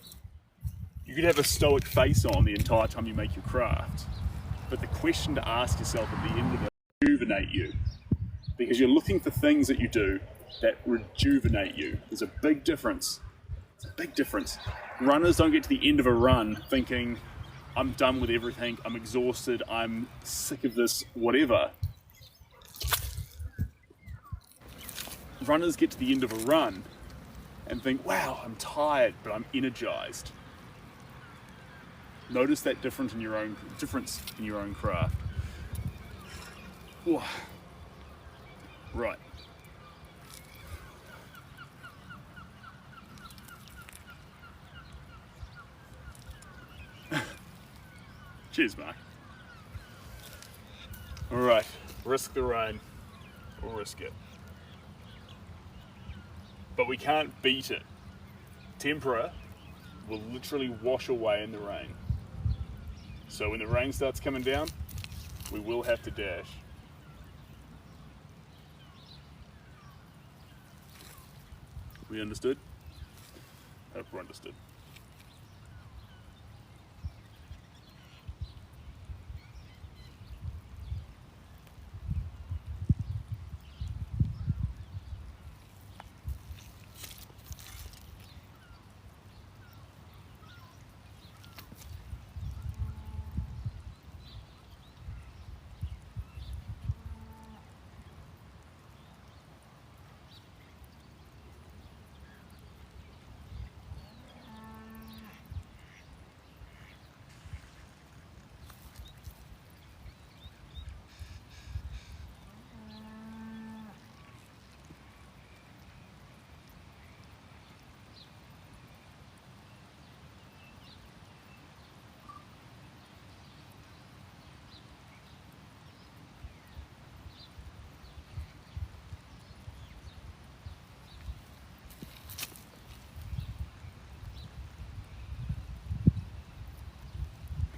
You could have a stoic face on the entire time you make your craft. But the question to ask yourself at the end of it is rejuvenate you. Because you're looking for things that you do that rejuvenate you. There's a big difference. It's a big difference. Runners don't get to the end of a run thinking, I'm done with everything, I'm exhausted, I'm sick of this, whatever. Runners get to the end of a run and think, wow, I'm tired, but I'm energized. Notice that difference in your own craft. Ooh. Right. Cheers, Mark. All right, risk the rain, or risk it. But we can't beat it. Tempera will literally wash away in the rain. So when the rain starts coming down, we will have to dash. We understood? Hope we're understood.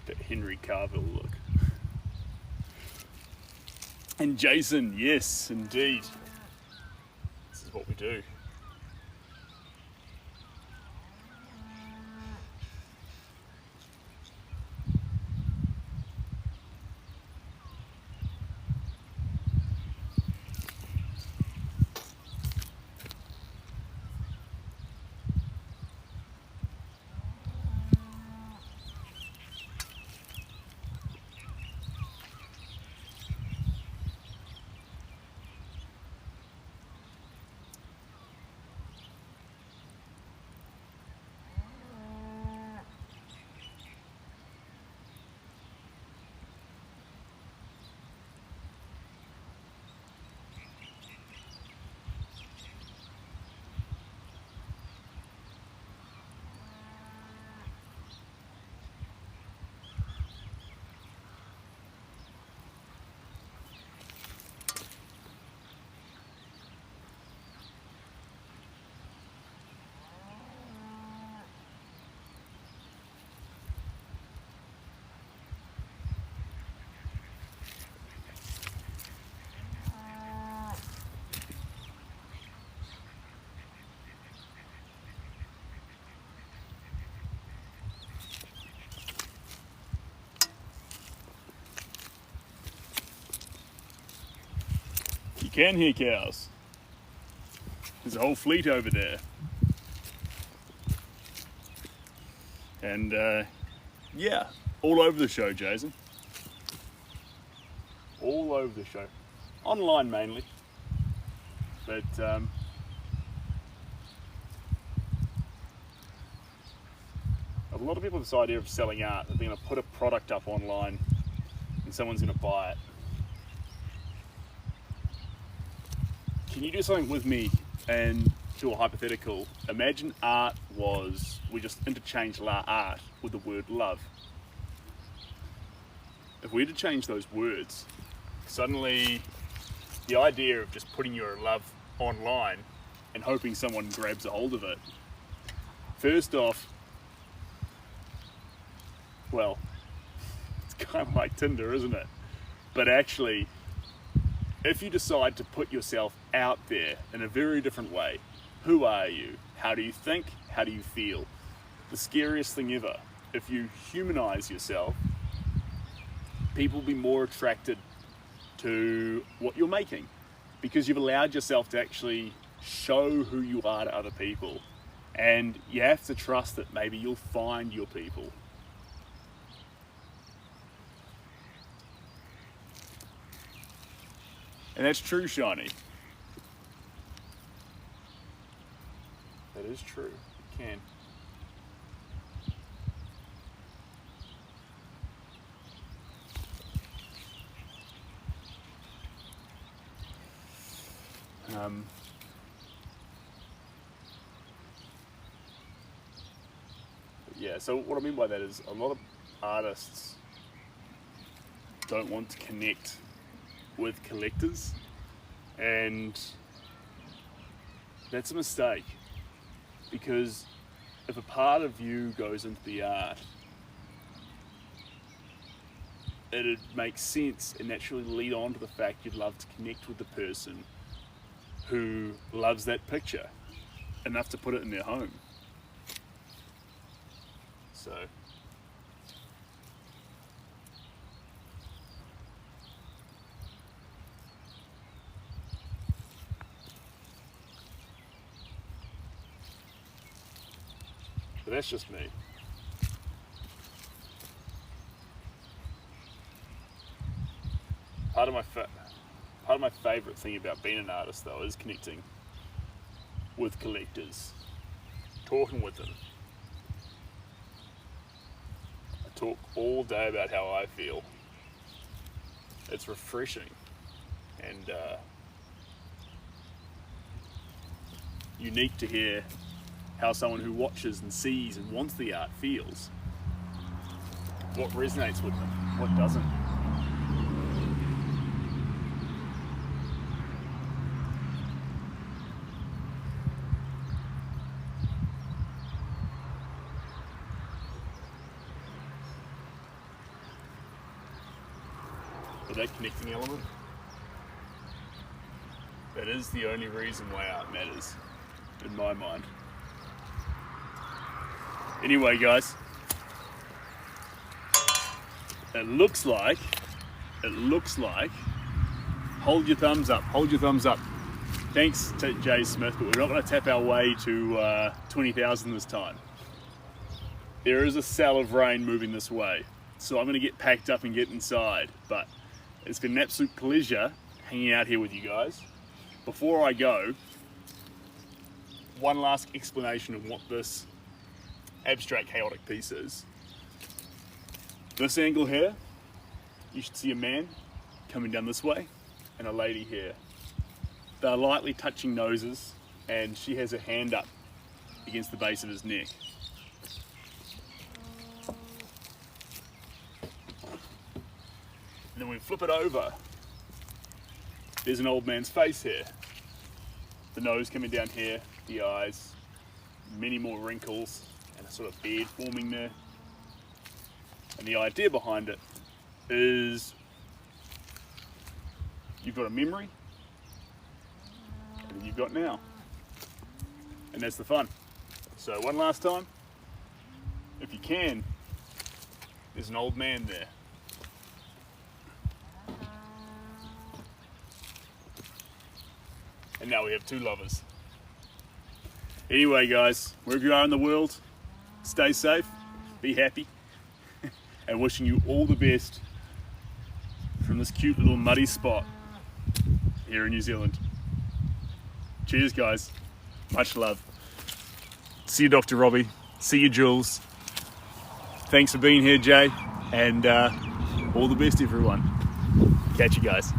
That Henry Carville look. And Jason, yes, indeed. This is what we do. You can hear cows. There's a whole fleet over there. And yeah, all over the show, Jason. All over the show. Online mainly. But a lot of people have this idea of selling art, that they're going to put a product up online and someone's going to buy it. Can you do something with me and do a hypothetical? Imagine art was, we just interchanged art with the word love. If we interchange those words, suddenly the idea of just putting your love online and hoping someone grabs a hold of it, first off, well, it's kind of like Tinder, isn't it? But actually, if you decide to put yourself out there in a very different way, who are you? How do you think? How do you feel? The scariest thing ever, if you humanize yourself, people will be more attracted to what you're making because you've allowed yourself to actually show who you are to other people. And you have to trust that maybe you'll find your people. And that's true, Shiny. That is true. You can. Yeah, so what I mean by that is a lot of artists don't want to connect with collectors, and that's a mistake, because if a part of you goes into the art, it'd make sense and naturally lead on to the fact you'd love to connect with the person who loves that picture enough to put it in their home. So but that's just me. Part of my favourite thing about being an artist, though, is connecting with collectors, talking with them. I talk all day about how I feel. It's refreshing and unique to hear how someone who watches and sees and wants the art feels. What resonates with them, what doesn't. But that connecting element, that is the only reason why art matters, in my mind. Anyway, guys, it looks like, hold your thumbs up, Thanks to Jay Smith, but we're not going to tap our way to 20,000 this time. There is a cell of rain moving this way, so I'm going to get packed up and get inside, but it's been an absolute pleasure hanging out here with you guys. Before I go, one last explanation of what this abstract chaotic piece is. This angle here, you should see a man coming down this way and a lady here. They're lightly touching noses and she has her hand up against the base of his neck. And then when we flip it over, there's an old man's face here. The nose coming down here, the eyes, many more wrinkles, and a sort of beard forming there. And the idea behind it is you've got a memory, and then you've got now. And that's the fun. So one last time, if you can, there's an old man there. And now we have two lovers. Anyway, guys, wherever you are in the world, stay safe, be happy, and wishing you all the best from this cute little muddy spot here in New Zealand. Cheers, guys. Much love. See you, Dr. Robbie. See you, Jules. Thanks for being here, Jay, and all the best, everyone. Catch you guys.